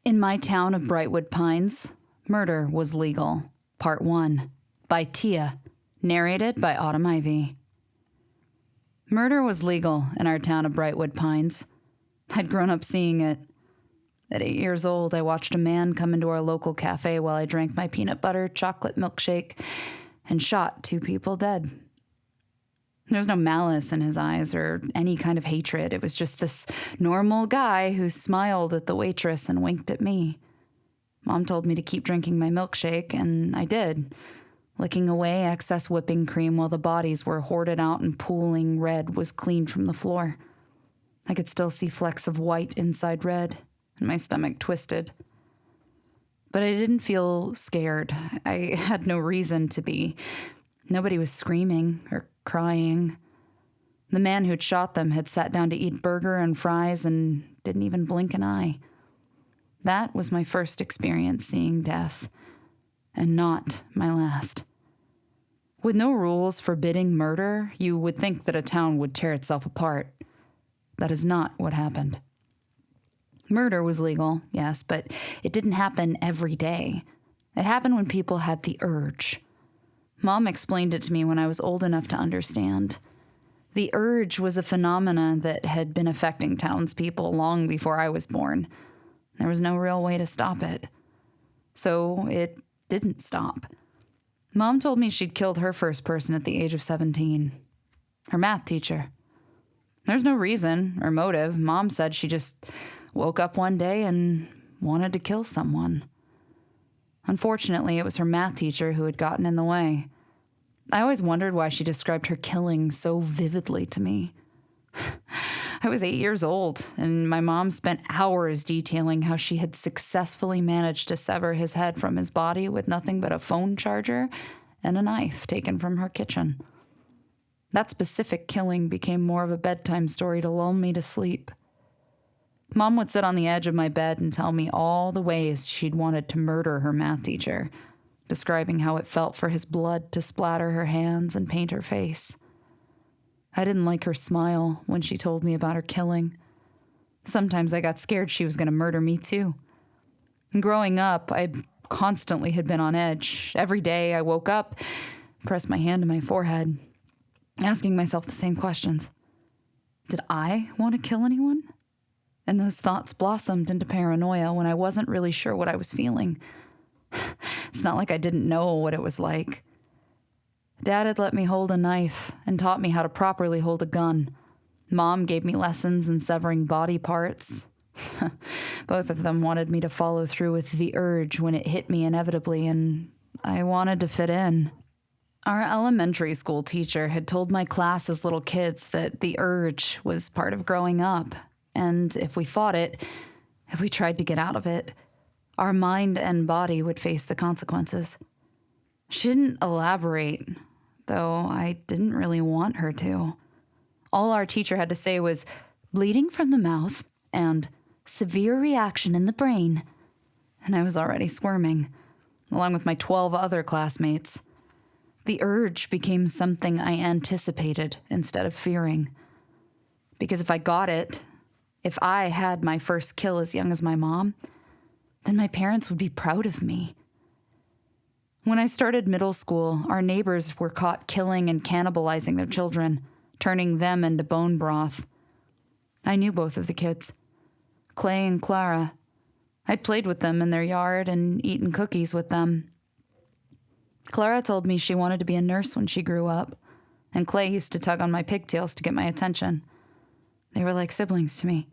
In my town of Brightwood Pines, Murder Was Legal, Part 1, by Tia, narrated by Autumn Ivy. Murder was legal in our town of Brightwood Pines. I'd grown up seeing it. At 8 years old, I watched a man come into our local cafe while I drank my peanut butter chocolate milkshake and shot 2 people dead. There was no malice in his eyes or any kind of hatred. It was just this normal guy who smiled at the waitress and winked at me. Mom told me to keep drinking my milkshake, and I did, licking away excess whipping cream while the bodies were hoarded out and pooling red was cleaned from the floor. I could still see flecks of white inside red, and my stomach twisted. But I didn't feel scared. I had no reason to be. Nobody was screaming or crying. The man who'd shot them had sat down to eat burger and fries and didn't even blink an eye. That was my first experience seeing death, and not my last. With no rules forbidding murder, you would think that a town would tear itself apart. That is not what happened. Murder was legal, yes, but it didn't happen every day. It happened when people had the urge. Mom explained it to me when I was old enough to understand. The urge was a phenomenon that had been affecting townspeople long before I was born. There was no real way to stop it. So it didn't stop. Mom told me she'd killed her first person at the age of 17. Her math teacher. There's no reason or motive. Mom said she just woke up one day and wanted to kill someone. Unfortunately, it was her math teacher who had gotten in the way. I always wondered why she described her killing so vividly to me. I was 8 years old, and my mom spent hours detailing how she had successfully managed to sever his head from his body with nothing but a phone charger and a knife taken from her kitchen. That specific killing became more of a bedtime story to lull me to sleep. Mom would sit on the edge of my bed and tell me all the ways she'd wanted to murder her math teacher, describing how it felt for his blood to splatter her hands and paint her face. I didn't like her smile when she told me about her killing. Sometimes I got scared she was going to murder me too. Growing up, I constantly had been on edge. Every day I woke up, pressed my hand to my forehead, asking myself the same questions. Did I want to kill anyone? And those thoughts blossomed into paranoia when I wasn't really sure what I was feeling. It's not like I didn't know what it was like. Dad had let me hold a knife and taught me how to properly hold a gun. Mom gave me lessons in severing body parts. Both of them wanted me to follow through with the urge when it hit me inevitably, and I wanted to fit in. Our elementary school teacher had told my class as little kids that the urge was part of growing up, and if we fought it, if we tried to get out of it, our mind and body would face the consequences. She didn't elaborate, though I didn't really want her to. All our teacher had to say was, bleeding from the mouth and severe reaction in the brain. And I was already squirming, along with my 12 other classmates. The urge became something I anticipated instead of fearing. Because if I got it, if I had my first kill as young as my mom, then my parents would be proud of me. When I started middle school, our neighbors were caught killing and cannibalizing their children, turning them into bone broth. I knew both of the kids, Clay and Clara. I'd played with them in their yard and eaten cookies with them. Clara told me she wanted to be a nurse when she grew up, and Clay used to tug on my pigtails to get my attention. They were like siblings to me.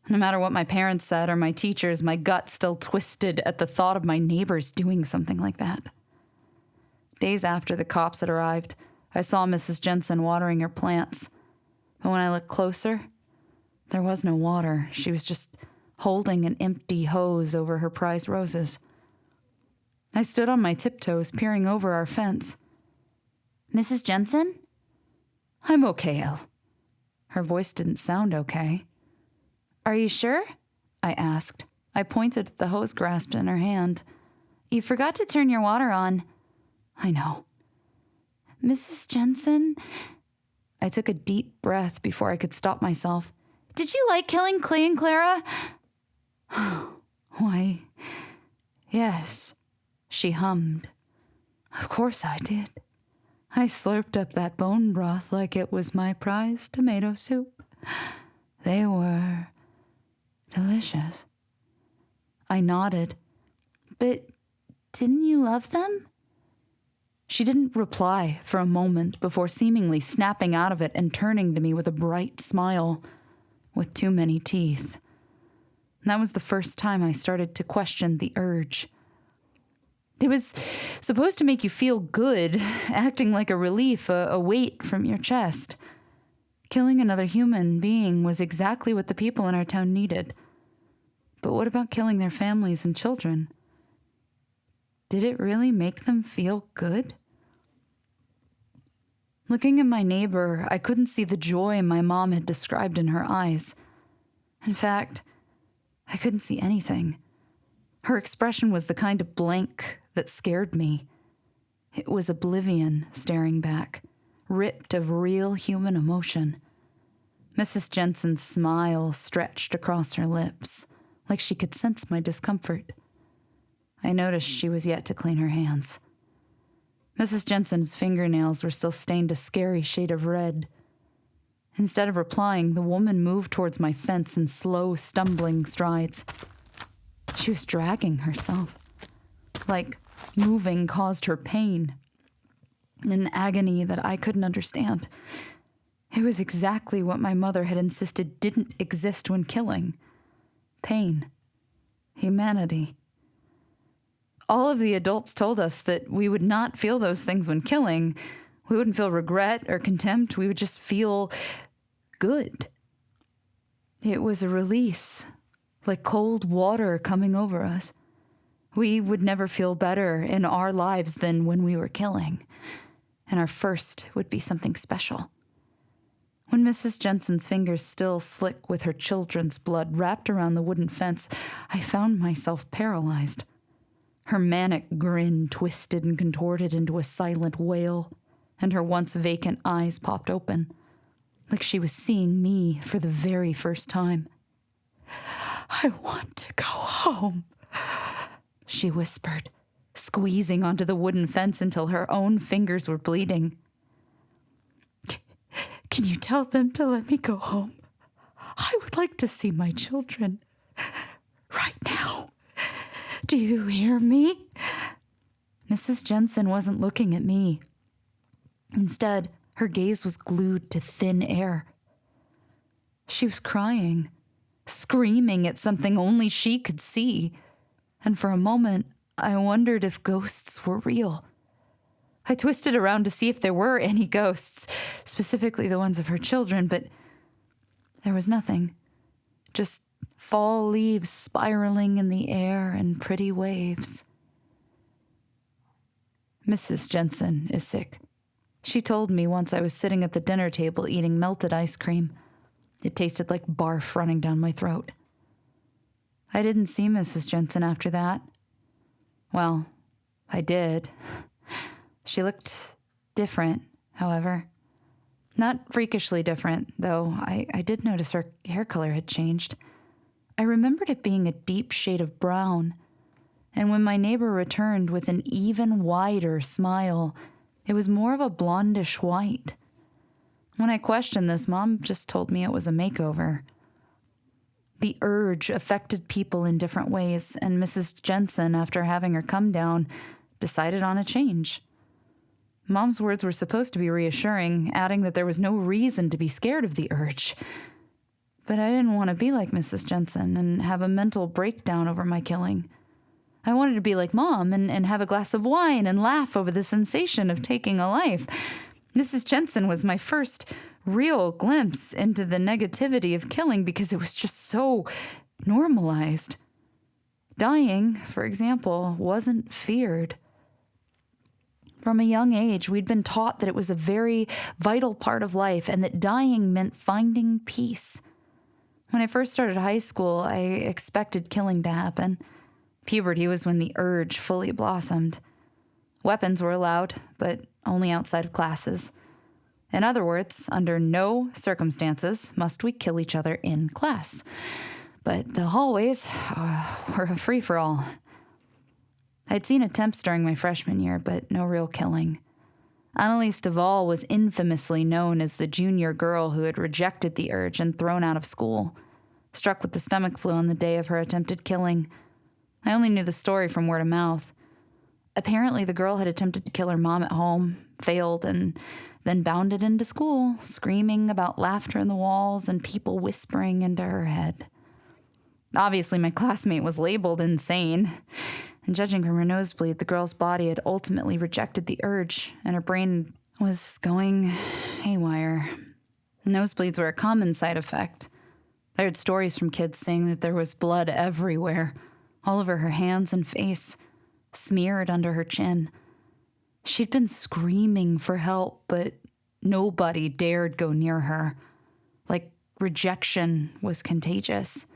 No matter what my parents said or my teachers, my gut still twisted at the thought of my neighbors doing something like that. Days after the cops had arrived, I saw Mrs. Jensen watering her plants. But when I looked closer, there was no water. She was just holding an empty hose over her prize roses. I stood on my tiptoes, peering over our fence. Mrs. Jensen? I'm okay, Elle. Her voice didn't sound okay. Are you sure? I asked. I pointed at the hose grasped in her hand. You forgot to turn your water on. I know. Mrs. Jensen? I took a deep breath before I could stop myself. Did you like killing Clay and Clara? Why, yes, she hummed. Of course I did. I slurped up that bone broth like it was my prize tomato soup. They were delicious. I nodded. But didn't you love them? She didn't reply for a moment before seemingly snapping out of it and turning to me with a bright smile, with too many teeth. That was the first time I started to question the urge. It was supposed to make you feel good, acting like a relief, a weight from your chest. Killing another human being was exactly what the people in our town needed. But what about killing their families and children? Did it really make them feel good? Looking at my neighbor, I couldn't see the joy my mom had described in her eyes. In fact, I couldn't see anything. Her expression was the kind of blank that scared me. It was oblivion staring back, ripped of real human emotion. Mrs. Jensen's smile stretched across her lips, like she could sense my discomfort. I noticed she was yet to clean her hands. Mrs. Jensen's fingernails were still stained a scary shade of red. Instead of replying, the woman moved towards my fence in slow, stumbling strides. She was dragging herself, like moving caused her pain, an agony that I couldn't understand. It was exactly what my mother had insisted didn't exist when killing. Pain. Humanity. All of the adults told us that we would not feel those things when killing. We wouldn't feel regret or contempt. We would just feel good. It was a release, like cold water coming over us. We would never feel better in our lives than when we were killing. And our first would be something special. When Mrs. Jensen's fingers still slick with her children's blood wrapped around the wooden fence, I found myself paralyzed. Her manic grin twisted and contorted into a silent wail, and her once vacant eyes popped open, like she was seeing me for the very first time. I want to go home, she whispered, squeezing onto the wooden fence until her own fingers were bleeding. Can you tell them to let me go home? I would like to see my children right now. Do you hear me? Mrs. Jensen wasn't looking at me. Instead, her gaze was glued to thin air. She was crying, screaming at something only she could see. And for a moment, I wondered if ghosts were real. I twisted around to see if there were any ghosts, specifically the ones of her children, but there was nothing. Just fall leaves spiraling in the air and pretty waves. Mrs. Jensen is sick. She told me once I was sitting at the dinner table eating melted ice cream. It tasted like barf running down my throat. I didn't see Mrs. Jensen after that. Well, I did. She looked different, however. Not freakishly different, though I did notice her hair color had changed. I remembered it being a deep shade of brown, and when my neighbor returned with an even wider smile, it was more of a blondish white. When I questioned this, Mom just told me it was a makeover. The urge affected people in different ways, and Mrs. Jensen, after having her come down, decided on a change. Mom's words were supposed to be reassuring, adding that there was no reason to be scared of the urge. But I didn't want to be like Mrs. Jensen and have a mental breakdown over my killing. I wanted to be like Mom and have a glass of wine and laugh over the sensation of taking a life. Mrs. Jensen was my first real glimpse into the negativity of killing because it was just so normalized. Dying, for example, wasn't feared. From a young age, we'd been taught that it was a very vital part of life and that dying meant finding peace. When I first started high school, I expected killing to happen. Puberty was when the urge fully blossomed. Weapons were allowed, but only outside of classes. In other words, under no circumstances must we kill each other in class. But the hallways were a free-for-all. I'd seen attempts during my freshman year, but no real killing. Annalise Duvall was infamously known as the junior girl who had rejected the urge and thrown out of school, struck with the stomach flu on the day of her attempted killing. I only knew the story from word of mouth. Apparently, the girl had attempted to kill her mom at home, failed, and then bounded into school, screaming about laughter in the walls and people whispering into her head. Obviously, my classmate was labeled insane, and judging from her nosebleed, the girl's body had ultimately rejected the urge, and her brain was going haywire. Nosebleeds were a common side effect. I heard stories from kids saying that there was blood everywhere, all over her hands and face, smeared under her chin. She'd been screaming for help, but nobody dared go near her. Like rejection was contagious.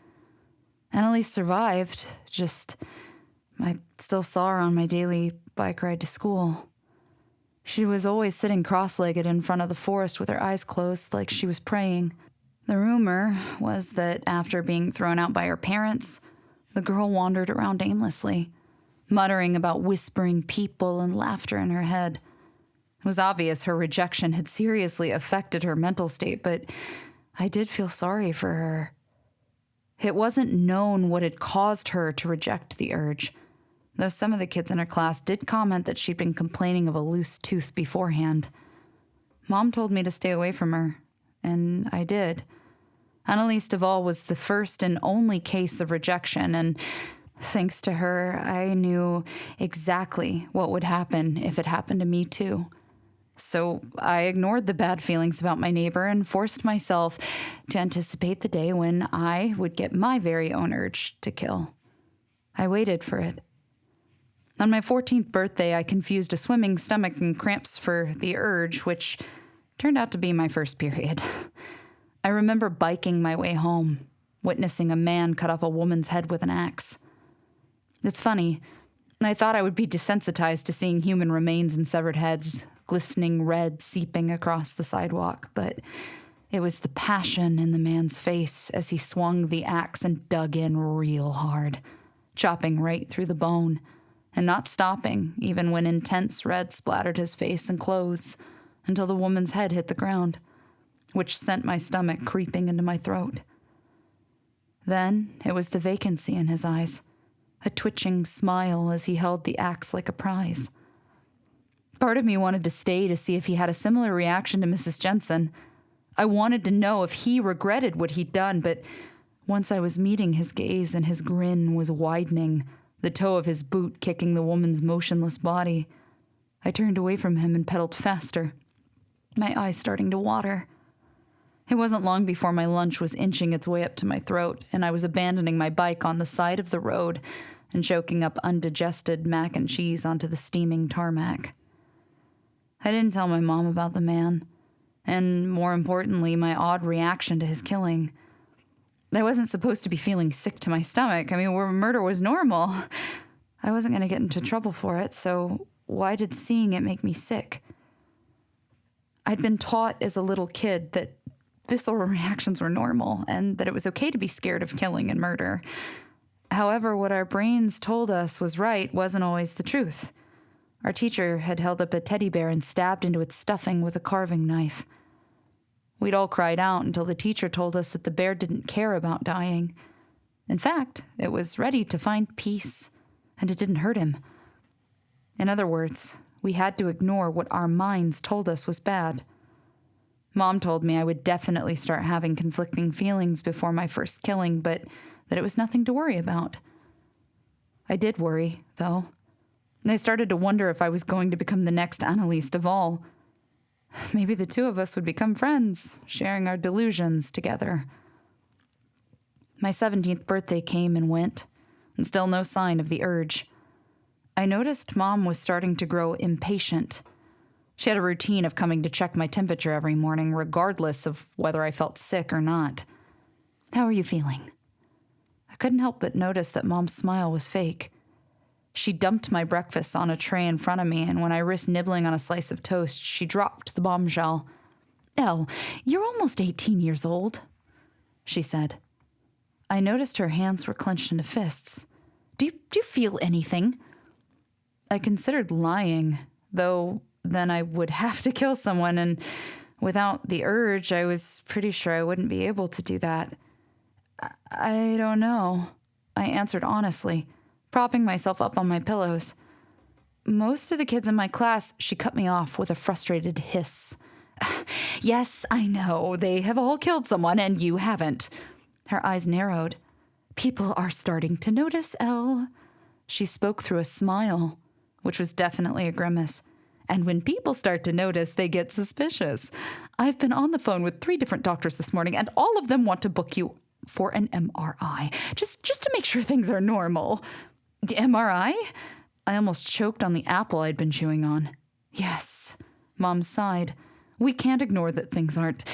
Annalise survived, I still saw her on my daily bike ride to school. She was always sitting cross-legged in front of the forest with her eyes closed like she was praying. The rumor was that after being thrown out by her parents, the girl wandered around aimlessly, muttering about whispering people and laughter in her head. It was obvious her rejection had seriously affected her mental state, but I did feel sorry for her. It wasn't known what had caused her to reject the urge, though some of the kids in her class did comment that she'd been complaining of a loose tooth beforehand. Mom told me to stay away from her, and I did. Annalise Duvall was the first and only case of rejection, and thanks to her, I knew exactly what would happen if it happened to me too. So I ignored the bad feelings about my neighbor and forced myself to anticipate the day when I would get my very own urge to kill. I waited for it. On my 14th birthday, I confused a swimming stomach and cramps for the urge, which turned out to be my first period. I remember biking my way home, witnessing a man cut off a woman's head with an axe. It's funny, I thought I would be desensitized to seeing human remains and severed heads, glistening red seeping across the sidewalk, but it was the passion in the man's face as he swung the axe and dug in real hard, chopping right through the bone, and not stopping even when intense red splattered his face and clothes until the woman's head hit the ground, which sent my stomach creeping into my throat. Then it was the vacancy in his eyes, a twitching smile as he held the axe like a prize. Part of me wanted to stay to see if he had a similar reaction to Mrs. Jensen. I wanted to know if he regretted what he'd done, but once I was meeting his gaze and his grin was widening, the toe of his boot kicking the woman's motionless body, I turned away from him and pedaled faster, my eyes starting to water. It wasn't long before my lunch was inching its way up to my throat, and I was abandoning my bike on the side of the road and choking up undigested mac and cheese onto the steaming tarmac. I didn't tell my mom about the man, and more importantly, my odd reaction to his killing. I wasn't supposed to be feeling sick to my stomach. I mean, where murder was normal. I wasn't going to get into trouble for it, so why did seeing it make me sick? I'd been taught as a little kid that visceral reactions were normal and that it was okay to be scared of killing and murder. However, what our brains told us was right wasn't always the truth. Our teacher had held up a teddy bear and stabbed into its stuffing with a carving knife. We'd all cried out until the teacher told us that the bear didn't care about dying. In fact, it was ready to find peace, and it didn't hurt him. In other words, we had to ignore what our minds told us was bad. Mom told me I would definitely start having conflicting feelings before my first killing, but that it was nothing to worry about. I did worry, though. I started to wonder if I was going to become the next Annalise Duvall. Maybe the two of us would become friends, sharing our delusions together. My 17th birthday came and went, and still no sign of the urge. I noticed Mom was starting to grow impatient. She had a routine of coming to check my temperature every morning, regardless of whether I felt sick or not. "How are you feeling?" I couldn't help but notice that Mom's smile was fake. She dumped my breakfast on a tray in front of me, and when I risked nibbling on a slice of toast, she dropped the bombshell. "Elle, you're almost 18 years old," she said. I noticed her hands were clenched into fists. Do you feel anything? I considered lying, though then I would have to kill someone, and without the urge, I was pretty sure I wouldn't be able to do that. I don't know, I answered honestly, propping myself up on my pillows. Most of the kids in my class, she cut me off with a frustrated hiss. Yes, I know, they have all killed someone, and you haven't. Her eyes narrowed. People are starting to notice, Elle. She spoke through a smile, which was definitely a grimace. And when people start to notice, they get suspicious. I've been on the phone with 3 different doctors this morning, and all of them want to book you for an MRI, just to make sure things are normal. The MRI? I almost choked on the apple I'd been chewing on. Yes, Mom sighed. We can't ignore that things aren't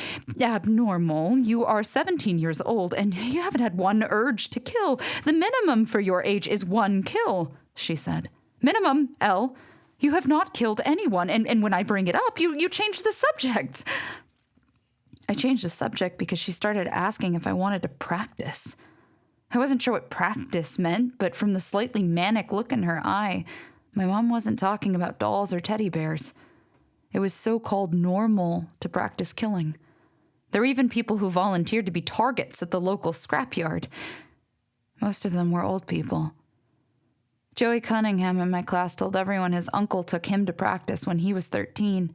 abnormal. You are 17 years old, and you haven't had one urge to kill. The minimum for your age is 1 kill, she said. Minimum, Elle. You have not killed anyone, and when I bring it up, you change the subject. I changed the subject because she started asking if I wanted to practice. I wasn't sure what practice meant, but from the slightly manic look in her eye, my mom wasn't talking about dolls or teddy bears. It was so-called normal to practice killing. There were even people who volunteered to be targets at the local scrapyard. Most of them were old people. Joey Cunningham in my class told everyone his uncle took him to practice when he was 13.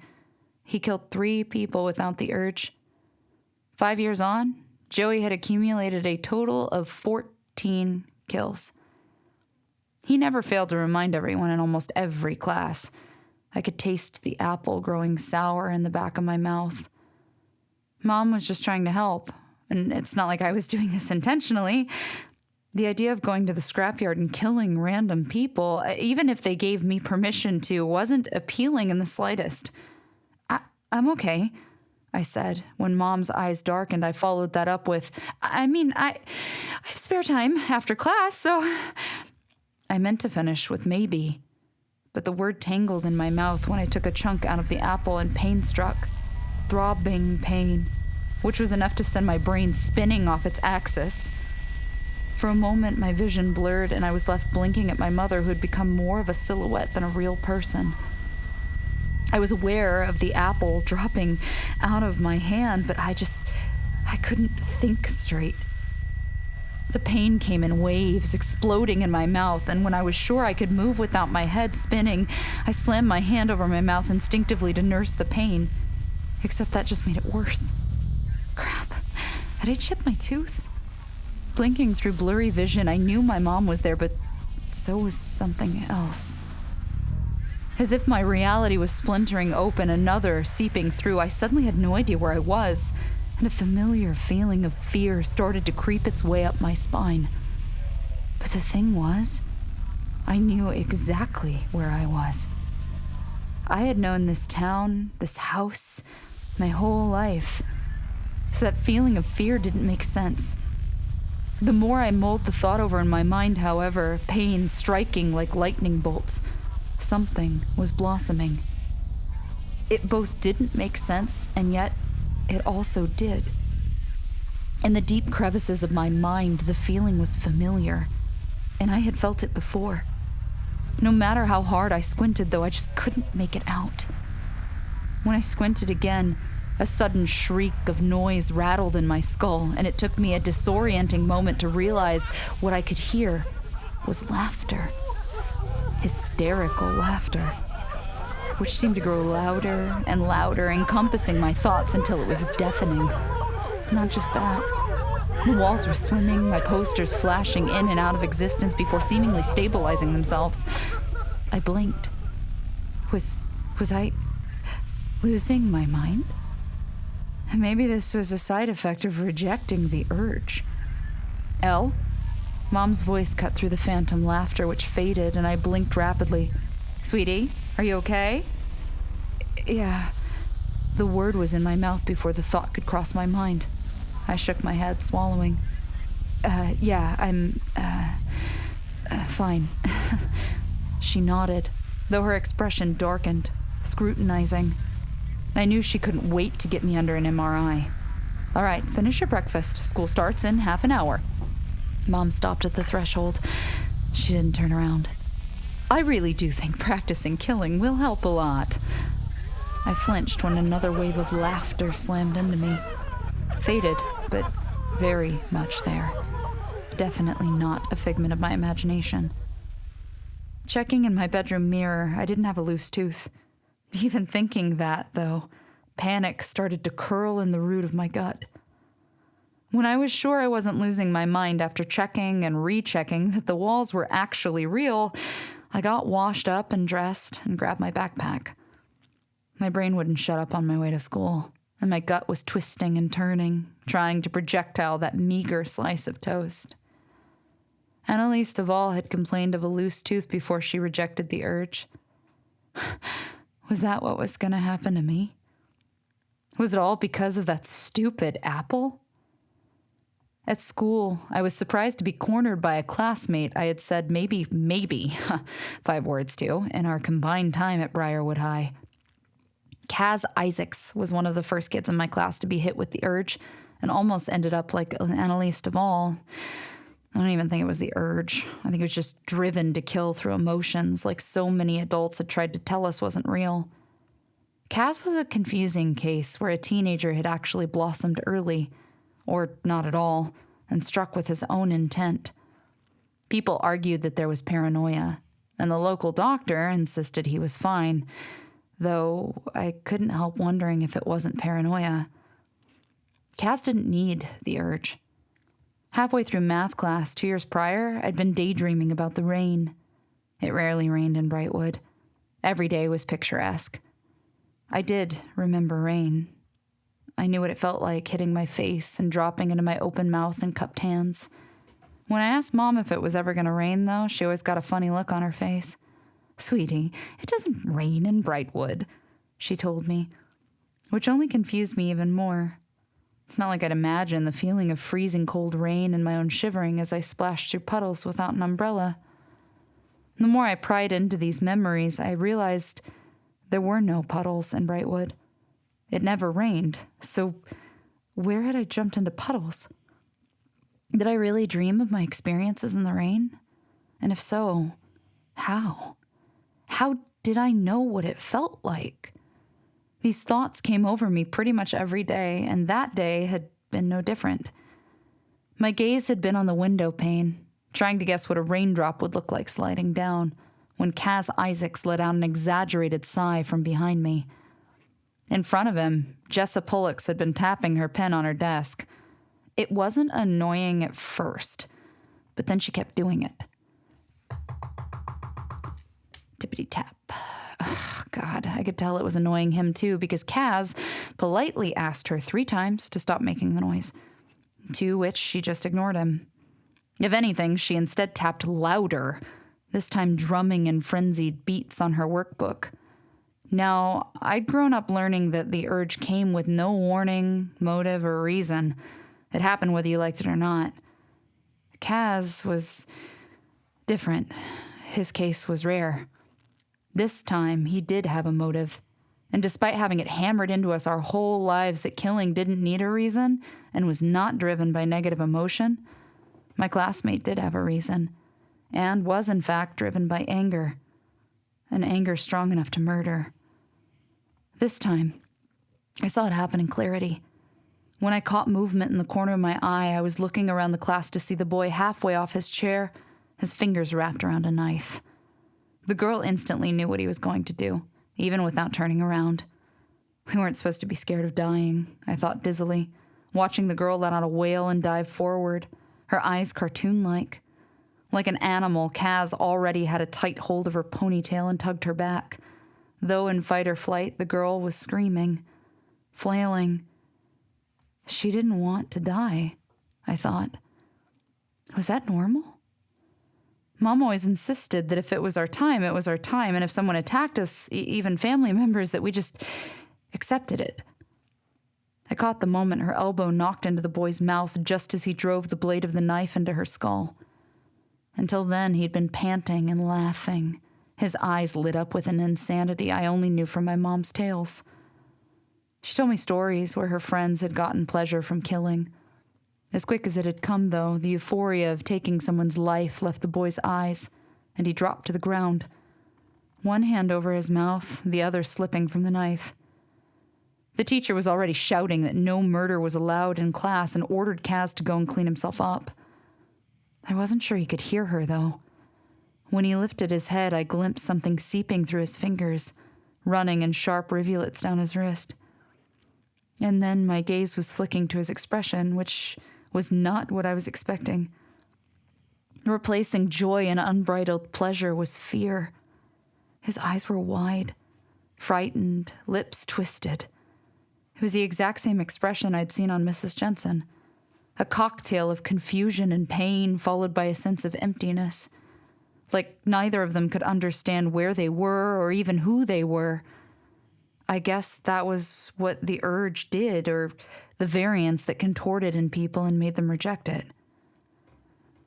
He killed 3 people without the urge. 5 years on, Joey had accumulated a total of 14 kills. He never failed to remind everyone in almost every class. I could taste the apple growing sour in the back of my mouth. Mom was just trying to help, and it's not like I was doing this intentionally. The idea of going to the scrapyard and killing random people, even if they gave me permission to, wasn't appealing in the slightest. I'm okay, I said. When Mom's eyes darkened, I followed that up with, I have spare time after class, so... I meant to finish with maybe, but the word tangled in my mouth when I took a chunk out of the apple and pain struck. Throbbing pain, which was enough to send my brain spinning off its axis. For a moment, my vision blurred, and I was left blinking at my mother, who had become more of a silhouette than a real person. I was aware of the apple dropping out of my hand, but I couldn't think straight. The pain came in waves, exploding in my mouth, and when I was sure I could move without my head spinning, I slammed my hand over my mouth instinctively to nurse the pain. Except that just made it worse. Crap. Had I chipped my tooth? Blinking through blurry vision, I knew my mom was there, but so was something else. As if my reality was splintering open, another seeping through, I suddenly had no idea where I was, and a familiar feeling of fear started to creep its way up my spine. But the thing was, I knew exactly where I was. I had known this town, this house, my whole life. So that feeling of fear didn't make sense. The more I mulled the thought over in my mind, however, pain striking like lightning bolts, something was blossoming. It both didn't make sense, and yet it also did. In the deep crevices of my mind, the feeling was familiar, and I had felt it before. No matter how hard I squinted, though, I just couldn't make it out. When I squinted again, a sudden shriek of noise rattled in my skull, and it took me a disorienting moment to realize what I could hear was laughter. Hysterical laughter, which seemed to grow louder and louder, encompassing my thoughts until it was deafening. Not just that. The walls were swimming, my posters flashing in and out of existence before seemingly stabilizing themselves. I blinked. Was I losing my mind? Maybe this was a side effect of rejecting the urge. Elle? Mom's voice cut through the phantom laughter, which faded, and I blinked rapidly. Sweetie, are you okay? Yeah. The word was in my mouth before the thought could cross my mind. I shook my head, swallowing. Yeah, I'm, fine. She nodded, though her expression darkened, scrutinizing. I knew she couldn't wait to get me under an MRI. All right, finish your breakfast. School starts in half an hour. Mom stopped at the threshold. She didn't turn around. I really do think practicing killing will help a lot. I flinched when another wave of laughter slammed into me. Faded, but very much there. Definitely not a figment of my imagination. Checking in my bedroom mirror, I didn't have a loose tooth. Even thinking that, though, panic started to curl in the root of my gut. When I was sure I wasn't losing my mind after checking and rechecking that the walls were actually real, I got washed up and dressed and grabbed my backpack. My brain wouldn't shut up on my way to school, and my gut was twisting and turning, trying to projectile that meager slice of toast. Annalise Duvall had complained of a loose tooth before she rejected the urge. Was that what was going to happen to me? Was it all because of that stupid apple? At school, I was surprised to be cornered by a classmate I had said maybe, 5 words to, in our combined time at Briarwood High. Kaz Isaacs was one of the first kids in my class to be hit with the urge and almost ended up like Annalise Duvall. I don't even think it was the urge. I think it was just driven to kill through emotions like so many adults had tried to tell us wasn't real. Kaz was a confusing case where a teenager had actually blossomed early, or not at all, and struck with his own intent. People argued that there was paranoia, and the local doctor insisted he was fine, though I couldn't help wondering if it wasn't paranoia. Kaz didn't need the urge. Halfway through math class 2 years prior, I'd been daydreaming about the rain. It rarely rained in Brightwood. Every day was picturesque. I did remember rain. I knew what it felt like hitting my face and dropping into my open mouth and cupped hands. When I asked Mom if it was ever going to rain, though, she always got a funny look on her face. "Sweetie, it doesn't rain in Brightwood," she told me, which only confused me even more. It's not like I'd imagine the feeling of freezing cold rain and my own shivering as I splashed through puddles without an umbrella. The more I pried into these memories, I realized there were no puddles in Brightwood. It never rained, so where had I jumped into puddles? Did I really dream of my experiences in the rain? And if so, how? How did I know what it felt like? These thoughts came over me pretty much every day, and that day had been no different. My gaze had been on the window pane, trying to guess what a raindrop would look like sliding down, when Kaz Isaacs let out an exaggerated sigh from behind me. In front of him, Jessa Pullix had been tapping her pen on her desk. It wasn't annoying at first, but then she kept doing it. Tippity-tap. God, I could tell it was annoying him too, because Kaz politely asked her 3 times to stop making the noise, to which she just ignored him. If anything, she instead tapped louder, this time drumming in frenzied beats on her workbook. Now, I'd grown up learning that the urge came with no warning, motive, or reason. It happened whether you liked it or not. Kaz was different. His case was rare. This time, he did have a motive. And despite having it hammered into us our whole lives that killing didn't need a reason and was not driven by negative emotion, my classmate did have a reason, and was in fact driven by anger. An anger strong enough to murder. This time, I saw it happen in clarity. When I caught movement in the corner of my eye, I was looking around the class to see the boy halfway off his chair, his fingers wrapped around a knife. The girl instantly knew what he was going to do, even without turning around. We weren't supposed to be scared of dying, I thought dizzily, watching the girl let out a wail and dive forward, her eyes cartoon-like. Like an animal, Kaz already had a tight hold of her ponytail and tugged her back. Though in fight or flight, the girl was screaming, flailing. She didn't want to die, I thought. Was that normal? Mom always insisted that if it was our time, it was our time, and if someone attacked us, even family members, that we just accepted it. I caught the moment her elbow knocked into the boy's mouth just as he drove the blade of the knife into her skull. Until then, he'd been panting and laughing, his eyes lit up with an insanity I only knew from my mom's tales. She told me stories where her friends had gotten pleasure from killing. As quick as it had come, though, the euphoria of taking someone's life left the boy's eyes, and he dropped to the ground, one hand over his mouth, the other slipping from the knife. The teacher was already shouting that no murder was allowed in class and ordered Kaz to go and clean himself up. I wasn't sure he could hear her, though. When he lifted his head, I glimpsed something seeping through his fingers, running in sharp rivulets down his wrist. And then my gaze was flicking to his expression, which was not what I was expecting. Replacing joy and unbridled pleasure was fear. His eyes were wide, frightened, lips twisted. It was the exact same expression I'd seen on Mrs. Jensen. A cocktail of confusion and pain followed by a sense of emptiness. Like neither of them could understand where they were or even who they were. I guess that was what the urge did, or the variance that contorted in people and made them reject it.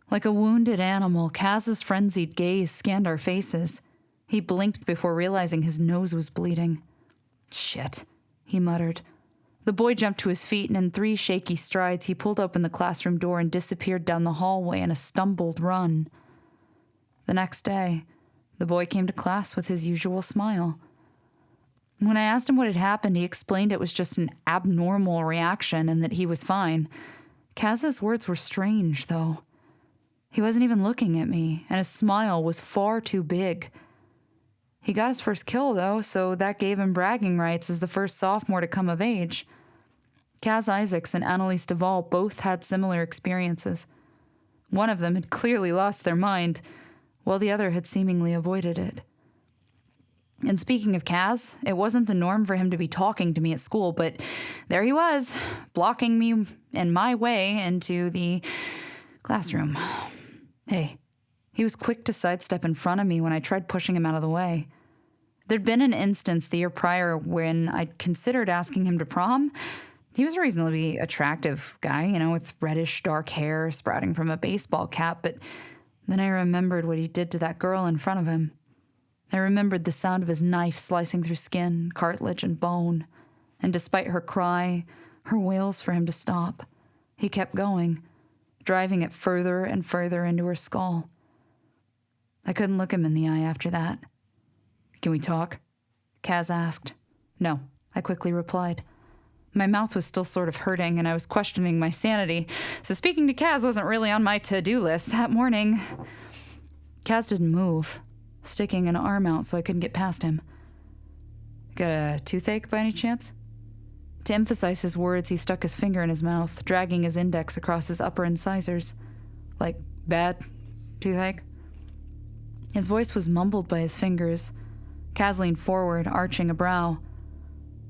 Like a wounded animal, Kaz's frenzied gaze scanned our faces. He blinked before realizing his nose was bleeding. "Shit," he muttered. The boy jumped to his feet, and in 3 shaky strides, he pulled open the classroom door and disappeared down the hallway in a stumbled run. The next day, the boy came to class with his usual smile. When I asked him what had happened, he explained it was just an abnormal reaction and that he was fine. Kaz's words were strange, though. He wasn't even looking at me, and his smile was far too big. He got his first kill, though, so that gave him bragging rights as the first sophomore to come of age. Kaz Isaacs and Annalise Duvall both had similar experiences. One of them had clearly lost their mind, while the other had seemingly avoided it. And speaking of Kaz, it wasn't the norm for him to be talking to me at school, but there he was, blocking me and my way into the classroom. Hey, he was quick to sidestep in front of me when I tried pushing him out of the way. There'd been an instance the year prior when I'd considered asking him to prom. He was a reasonably attractive guy, with reddish dark hair sprouting from a baseball cap, but then I remembered what he did to that girl in front of him. I remembered the sound of his knife slicing through skin, cartilage, and bone, and despite her cry, her wails for him to stop, he kept going, driving it further and further into her skull. I couldn't look him in the eye after that. "Can we talk?" Kaz asked. "No," I quickly replied. My mouth was still sort of hurting, and I was questioning my sanity, so speaking to Kaz wasn't really on my to-do list that morning. Kaz didn't move, sticking an arm out so I couldn't get past him. "Got a toothache by any chance?" To emphasize his words, he stuck his finger in his mouth, dragging his index across his upper incisors. "Like, bad toothache?" His voice was mumbled by his fingers. Kaz leaned forward, arching a brow.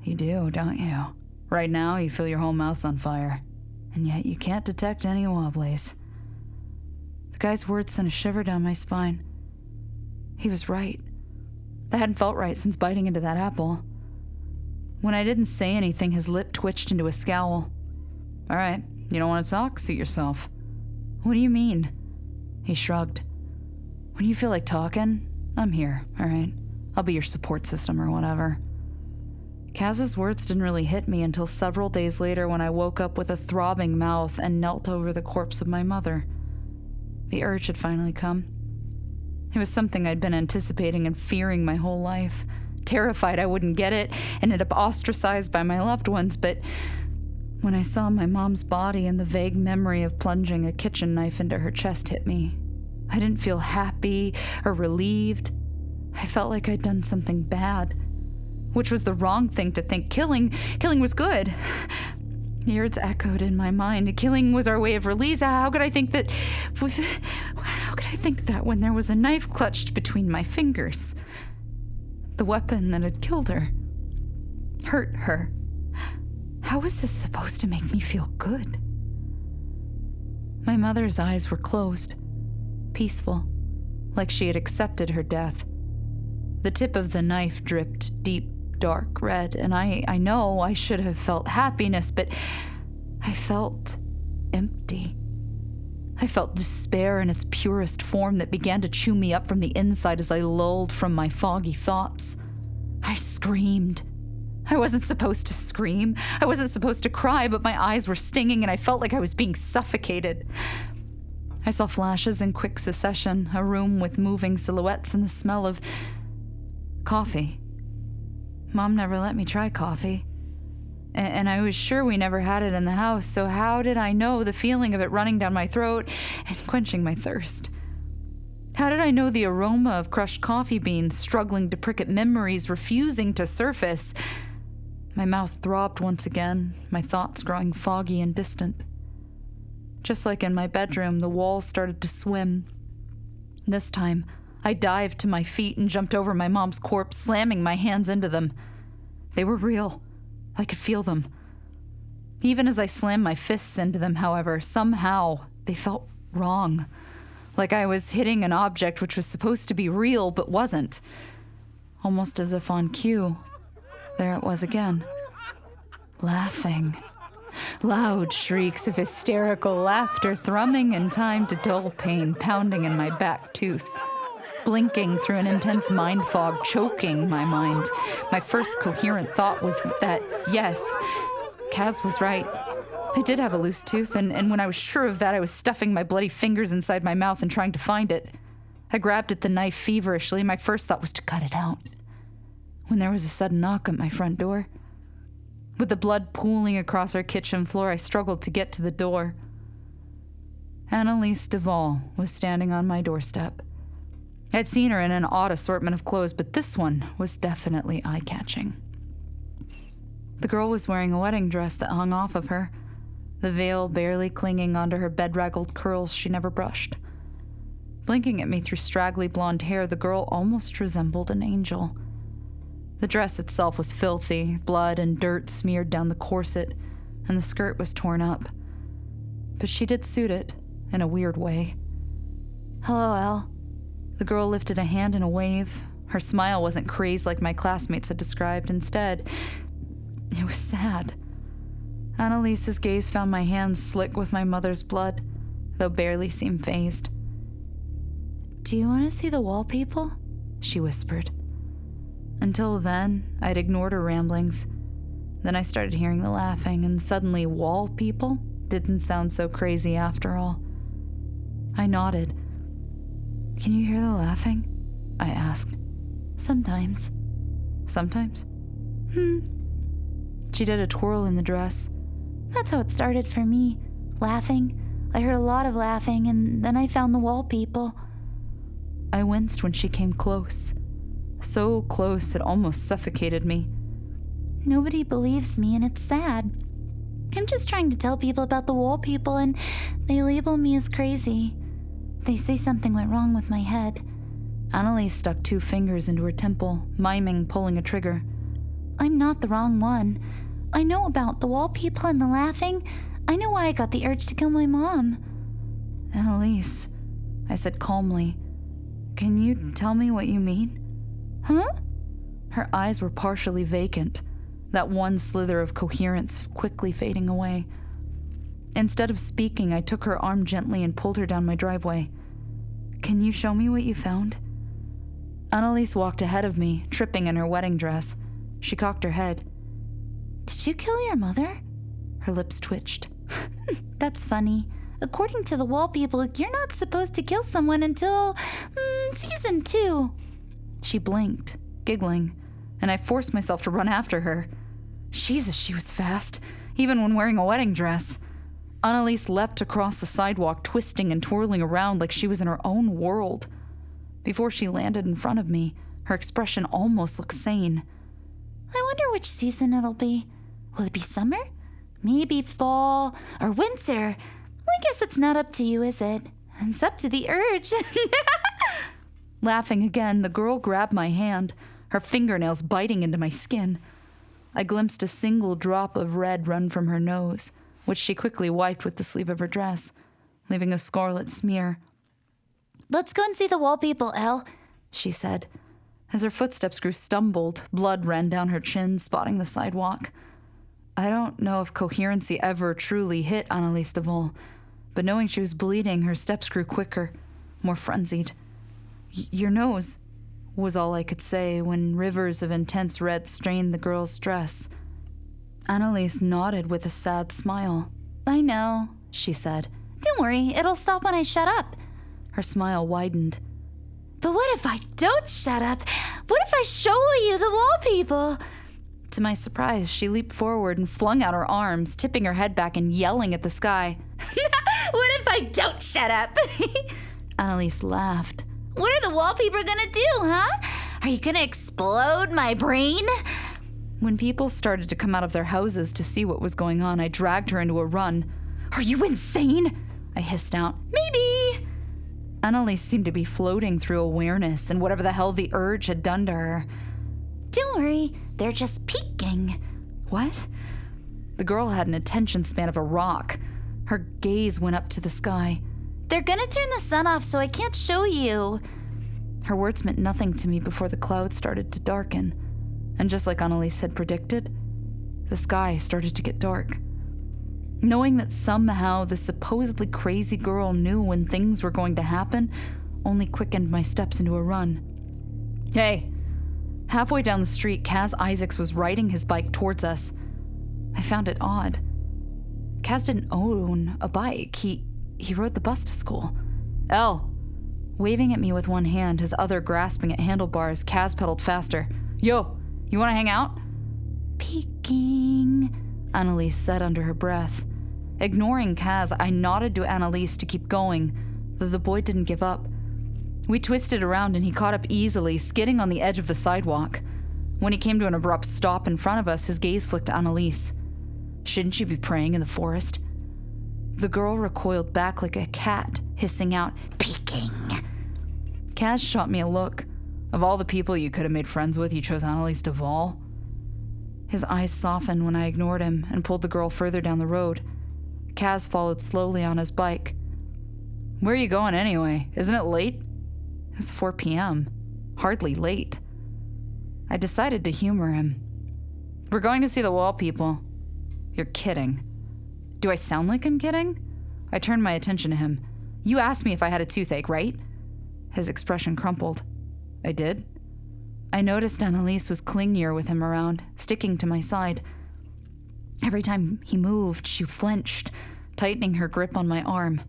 "You do, don't you? Right now, you feel your whole mouth's on fire, and yet you can't detect any wobblies." The guy's words sent a shiver down my spine. He was right. That hadn't felt right since biting into that apple. When I didn't say anything, his lip twitched into a scowl. "All right, you don't want to talk? Suit yourself." "What do you mean?" He shrugged. "When you feel like talking, I'm here, all right? I'll be your support system or whatever." Kaz's words didn't really hit me until several days later when I woke up with a throbbing mouth and knelt over the corpse of my mother. The urge had finally come. It was something I'd been anticipating and fearing my whole life, terrified I wouldn't get it, ended up ostracized by my loved ones, but when I saw my mom's body and the vague memory of plunging a kitchen knife into her chest hit me, I didn't feel happy or relieved. I felt like I'd done something bad, which was the wrong thing to think. Killing was good. The words echoed in my mind. Killing was our way of release. How could I think that when there was a knife clutched between my fingers? The weapon that had killed her, hurt her. How was this supposed to make me feel good? My mother's eyes were closed, peaceful, like she had accepted her death. The tip of the knife dripped deep, dark red, and I know I should have felt happiness, but I felt empty. I felt despair in its purest form that began to chew me up from the inside as I lulled from my foggy thoughts. I screamed. I wasn't supposed to scream. I wasn't supposed to cry, but my eyes were stinging and I felt like I was being suffocated. I saw flashes in quick succession, a room with moving silhouettes and the smell of coffee. Mom never let me try coffee. And I was sure we never had it in the house, so how did I know the feeling of it running down my throat and quenching my thirst? How did I know the aroma of crushed coffee beans struggling to prick at memories refusing to surface? My mouth throbbed once again, my thoughts growing foggy and distant. Just like in my bedroom, the walls started to swim. This time, I dived to my feet and jumped over my mom's corpse, slamming my hands into them. They were real. I could feel them. Even as I slammed my fists into them, however, somehow they felt wrong. Like I was hitting an object which was supposed to be real but wasn't. Almost as if on cue. There it was again. Laughing. Loud shrieks of hysterical laughter thrumming in time to dull pain pounding in my back tooth. Blinking through an intense mind fog, choking my mind. My first coherent thought was that, yes, Kaz was right. I did have a loose tooth, and when I was sure of that, I was stuffing my bloody fingers inside my mouth and trying to find it. I grabbed at the knife feverishly. My first thought was to cut it out. When there was a sudden knock at my front door. With the blood pooling across our kitchen floor, I struggled to get to the door. Annalise Duvall was standing on my doorstep. I'd seen her in an odd assortment of clothes, but this one was definitely eye-catching. The girl was wearing a wedding dress that hung off of her, the veil barely clinging onto her bedraggled curls she never brushed. Blinking at me through straggly blonde hair, the girl almost resembled an angel. The dress itself was filthy, blood and dirt smeared down the corset, and the skirt was torn up. But she did suit it, in a weird way. "Hello, Elle." The girl lifted a hand in a wave. Her smile wasn't crazed like my classmates had described. Instead, it was sad. Annalise's gaze found my hands slick with my mother's blood, though barely seemed fazed. "Do you want to see the wall people?" she whispered. Until then, I'd ignored her ramblings. Then I started hearing the laughing, and suddenly wall people didn't sound so crazy after all. I nodded. "Can you hear the laughing?" I asked. "Sometimes." "Sometimes?" She did a twirl in the dress. "That's how it started for me. Laughing. I heard a lot of laughing, and then I found the wall people." I winced when she came close. So close it almost suffocated me. "Nobody believes me, and it's sad. I'm just trying to tell people about the wall people, and they label me as crazy. They say something went wrong with my head." Annalise stuck 2 fingers into her temple, miming pulling a trigger. "I'm not the wrong one. I know about the wall people and the laughing. I know why I got the urge to kill my mom." "Annalise," I said calmly, "can you tell me what you mean?" "Huh?" Her eyes were partially vacant, that one slither of coherence quickly fading away. Instead of speaking, I took her arm gently and pulled her down my driveway. "Can you show me what you found?" Annalise walked ahead of me, tripping in her wedding dress. She cocked her head. "Did you kill your mother?" Her lips twitched. "That's funny. According to the wall people, you're not supposed to kill someone until season 2. She blinked, giggling, and I forced myself to run after her. Jesus, she was fast, even when wearing a wedding dress. Annalise leapt across the sidewalk, twisting and twirling around like she was in her own world. Before she landed in front of me, her expression almost looked sane. "I wonder which season it'll be. Will it be summer? Maybe fall or winter? I guess it's not up to you, is it? It's up to the urge." Laughing again, the girl grabbed my hand, her fingernails biting into my skin. I glimpsed a single drop of red run from her nose, which she quickly wiped with the sleeve of her dress, leaving a scarlet smear. "Let's go and see the wall people, Elle," she said. As her footsteps grew stumbled, blood ran down her chin, spotting the sidewalk. I don't know if coherency ever truly hit Annalise Duvall, but knowing she was bleeding, her steps grew quicker, more frenzied. Your nose. was all I could say when rivers of intense red stained the girl's dress. Annalise nodded with a sad smile. I know, she said. Don't worry, it'll stop when I shut up. Her smile widened. But what if I don't shut up? What if I show you the wall people? To my surprise, she leaped forward and flung out her arms, tipping her head back and yelling at the sky. What if I don't shut up? Annalise laughed. What are the wallpaper gonna do, huh? Are you gonna explode my brain? When people started to come out of their houses to see what was going on, I dragged her into a run. Are you insane? I hissed out. Maybe. Annalise seemed to be floating through awareness and whatever the hell the urge had done to her. Don't worry, they're just peeking. What? The girl had an attention span of a rock. Her gaze went up to the sky. They're gonna turn the sun off, so I can't show you. Her words meant nothing to me before the clouds started to darken. And just like Annalise had predicted, the sky started to get dark. Knowing that somehow this supposedly crazy girl knew when things were going to happen only quickened my steps into a run. Hey! Halfway down the street, Kaz Isaacs was riding his bike towards us. I found it odd. Kaz didn't own a bike. He rode the bus to school. Elle! Waving at me with one hand, his other grasping at handlebars, Kaz pedaled faster. Yo! You want to hang out? Peeking, Annalise said under her breath. Ignoring Kaz, I nodded to Annalise to keep going, though the boy didn't give up. We twisted around and he caught up easily, skidding on the edge of the sidewalk. When he came to an abrupt stop in front of us, his gaze flicked to Annalise. Shouldn't you be praying in the forest? The girl recoiled back like a cat, hissing out, Peeking. Kaz shot me a look. Of all the people you could have made friends with, you chose Annalise Duvall? His eyes softened when I ignored him and pulled the girl further down the road. Kaz followed slowly on his bike. Where are you going anyway? Isn't it late? It was 4 p.m. Hardly late. I decided to humor him. We're going to see the wall people. You're kidding. Do I sound like I'm kidding? I turned my attention to him. You asked me if I had a toothache, right? His expression crumpled. I did? I noticed Annalise was clingier with him around, sticking to my side. Every time he moved, she flinched, tightening her grip on my arm.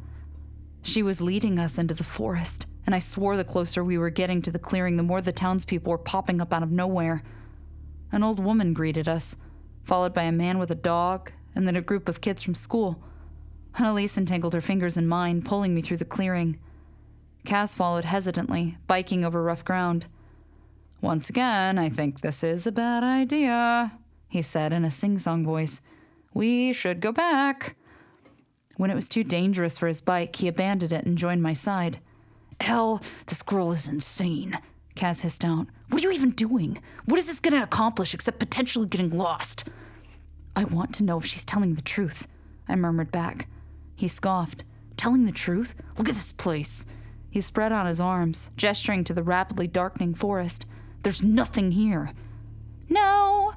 She was leading us into the forest, and I swore the closer we were getting to the clearing, the more the townspeople were popping up out of nowhere. An old woman greeted us, followed by a man with a dog, and then a group of kids from school. Annalise entangled her fingers in mine, pulling me through the clearing. Kaz followed hesitantly, biking over rough ground. Once again, I think this is a bad idea, he said in a sing-song voice. We should go back. When it was too dangerous for his bike, he abandoned it and joined my side. Elle, this girl is insane, Kaz hissed out. What are you even doing? What is this going to accomplish except potentially getting lost? I want to know if she's telling the truth, I murmured back. He scoffed. Telling the truth? Look at this place. He spread out his arms, gesturing to the rapidly darkening forest. There's nothing here. No.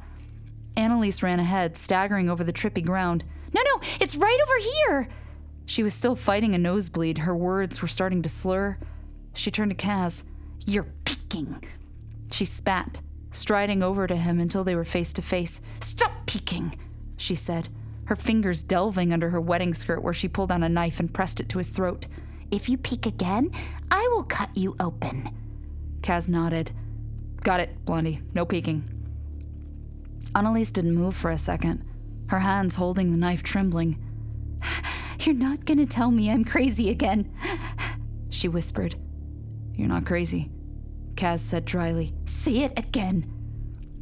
Annalise ran ahead, staggering over the trippy ground. No, it's right over here. She was still fighting a nosebleed. Her words were starting to slur. She turned to Kaz. You're peeking. She spat, striding over to him until they were face to face. Stop peeking, she said, her fingers delving under her wedding skirt where she pulled out a knife and pressed it to his throat. If you peek again, I will cut you open. Kaz nodded. Got it, Blondie. No peeking. Annalise didn't move for a second, her hands holding the knife trembling. You're not gonna tell me I'm crazy again, she whispered. You're not crazy, Kaz said dryly. Say it again.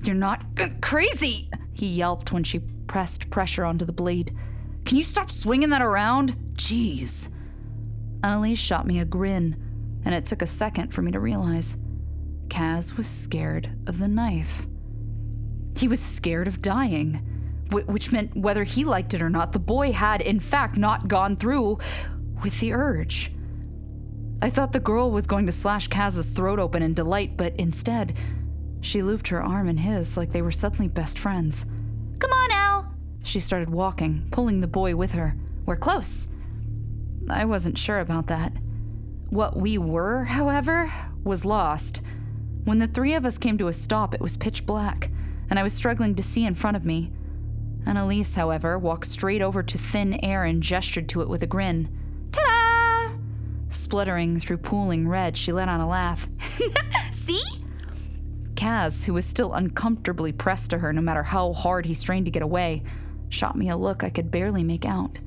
You're not crazy, he yelped when she pressed pressure onto the blade. Can you stop swinging that around? Jeez. Annalise shot me a grin, and it took a second for me to realize. Kaz was scared of the knife. He was scared of dying, which meant whether he liked it or not, the boy had, in fact, not gone through with the urge. I thought the girl was going to slash Kaz's throat open in delight, but instead, she looped her arm in his like they were suddenly best friends. Come on, Elle! She started walking, pulling the boy with her. We're close. I wasn't sure about that. What we were, however, was lost. When the three of us came to a stop, it was pitch black, and I was struggling to see in front of me. Annalise, however, walked straight over to thin air and gestured to it with a grin. Ta-da! Spluttering through pooling red, she let out a laugh. See? Kaz, who was still uncomfortably pressed to her no matter how hard he strained to get away, shot me a look I could barely make out.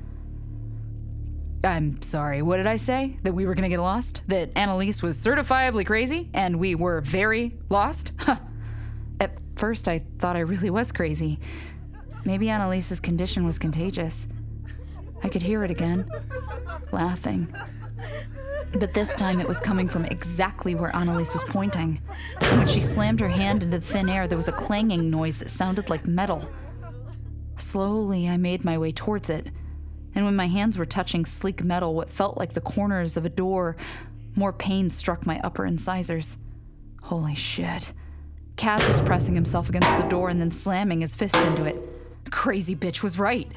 I'm sorry, what did I say? That we were gonna get lost? That Annalise was certifiably crazy and we were very lost? Huh. At first I thought I really was crazy. Maybe Annalise's condition was contagious. I could hear it again, laughing. But this time it was coming from exactly where Annalise was pointing. And when she slammed her hand into thin air, there was a clanging noise that sounded like metal. Slowly, I made my way towards it. And when my hands were touching sleek metal, what felt like the corners of a door, more pain struck my upper incisors. Holy shit. Kaz was pressing himself against the door and then slamming his fists into it. The crazy bitch was right.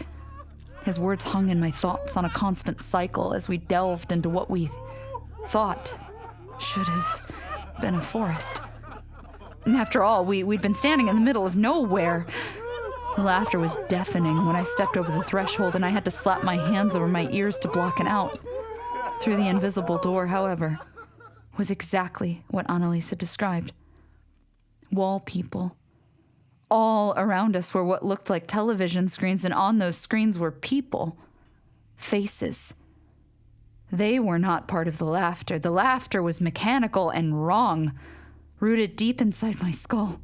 His words hung in my thoughts on a constant cycle as we delved into what we thought should have been a forest. And after all, we'd been standing in the middle of nowhere. The laughter was deafening when I stepped over the threshold, and I had to slap my hands over my ears to block it out. Through the invisible door, however, was exactly what Annalise had described. Wall people. All around us were what looked like television screens, and on those screens were people. Faces. They were not part of the laughter. The laughter was mechanical and wrong, rooted deep inside my skull.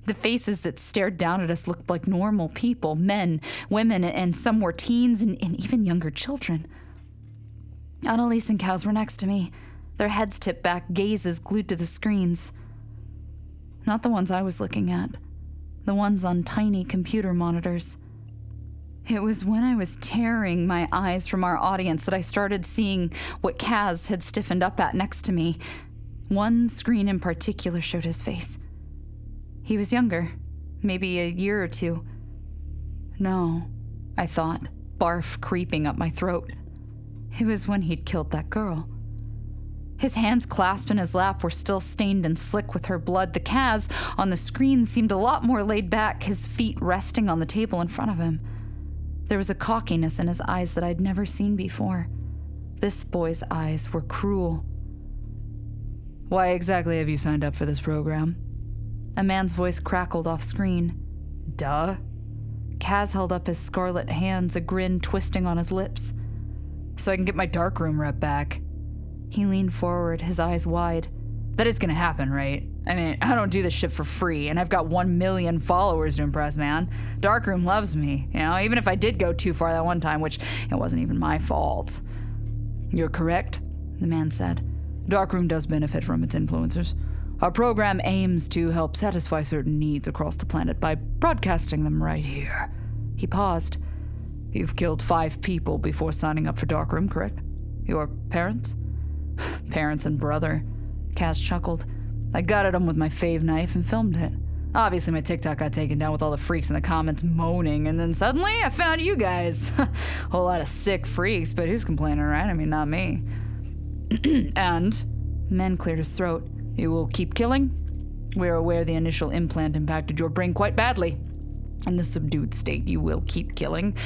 The faces that stared down at us looked like normal people, men, women, and some were teens and even younger children. Annalise and Kaz were next to me, their heads tipped back, gazes glued to the screens. Not the ones I was looking at, the ones on tiny computer monitors. It was when I was tearing my eyes from our audience that I started seeing what Kaz had stiffened up at next to me. One screen in particular showed his face. He was younger, maybe a year or two. No, I thought, barf creeping up my throat. It was when he'd killed that girl. His hands clasped in his lap were still stained and slick with her blood. The Kaz on the screen seemed a lot more laid back, his feet resting on the table in front of him. There was a cockiness in his eyes that I'd never seen before. This boy's eyes were cruel. Why exactly have you signed up for this program? A man's voice crackled off screen. Duh. Kaz held up his scarlet hands, a grin twisting on his lips. So I can get my darkroom rep back. He leaned forward, his eyes wide. That is gonna happen, right? I mean, I don't do this shit for free, and I've got 1 million followers to impress, man. Darkroom loves me, even if I did go too far that one time, which it wasn't even my fault. You're correct, the man said. Darkroom does benefit from its influencers. Our program aims to help satisfy certain needs across the planet by broadcasting them right here. He paused. You've killed 5 people before signing up for Darkroom, correct? Your parents? Parents and brother. Kaz chuckled. I gutted him with my fave knife and filmed it. Obviously, my TikTok got taken down with all the freaks in the comments moaning, and then suddenly I found you guys. Whole lot of sick freaks, but who's complaining, right? I mean, not me. And, men cleared his throat. You will keep killing? We're aware the initial implant impacted your brain quite badly. In the subdued state, you will keep killing,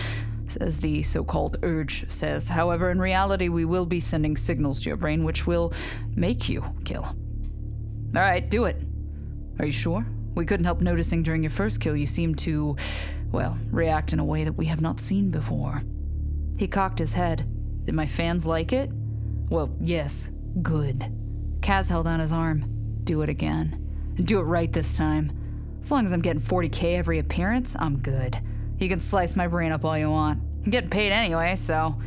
as the so-called urge says. However, in reality, we will be sending signals to your brain which will make you kill. All right, do it. Are you sure? We couldn't help noticing during your first kill you seemed to, react in a way that we have not seen before. He cocked his head. Did my fans like it? Well, yes. Good. Kaz held out his arm. Do it again. And do it right this time. As long as I'm getting 40K every appearance, I'm good. You can slice my brain up all you want. I'm getting paid anyway, so...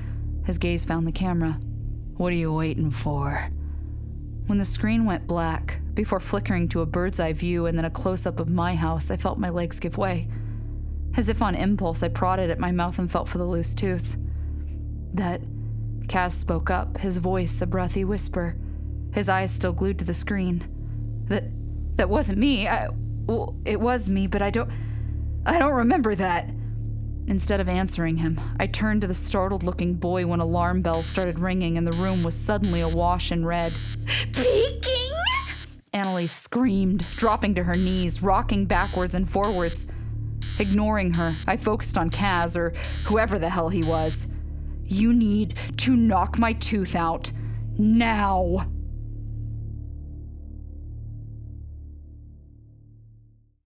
His gaze found the camera. What are you waiting for? When the screen went black, before flickering to a bird's eye view and then a close-up of my house, I felt my legs give way. As if on impulse, I prodded at my mouth and felt for the loose tooth. Kaz spoke up, his voice a breathy whisper, his eyes still glued to the screen. That wasn't me. It was me, but I don't remember that. Instead of answering him, I turned to the startled-looking boy when alarm bells started ringing and the room was suddenly awash in red. Peeking? Annalise screamed, dropping to her knees, rocking backwards and forwards. Ignoring her, I focused on Kaz, or whoever the hell he was. You need to knock my tooth out. Now.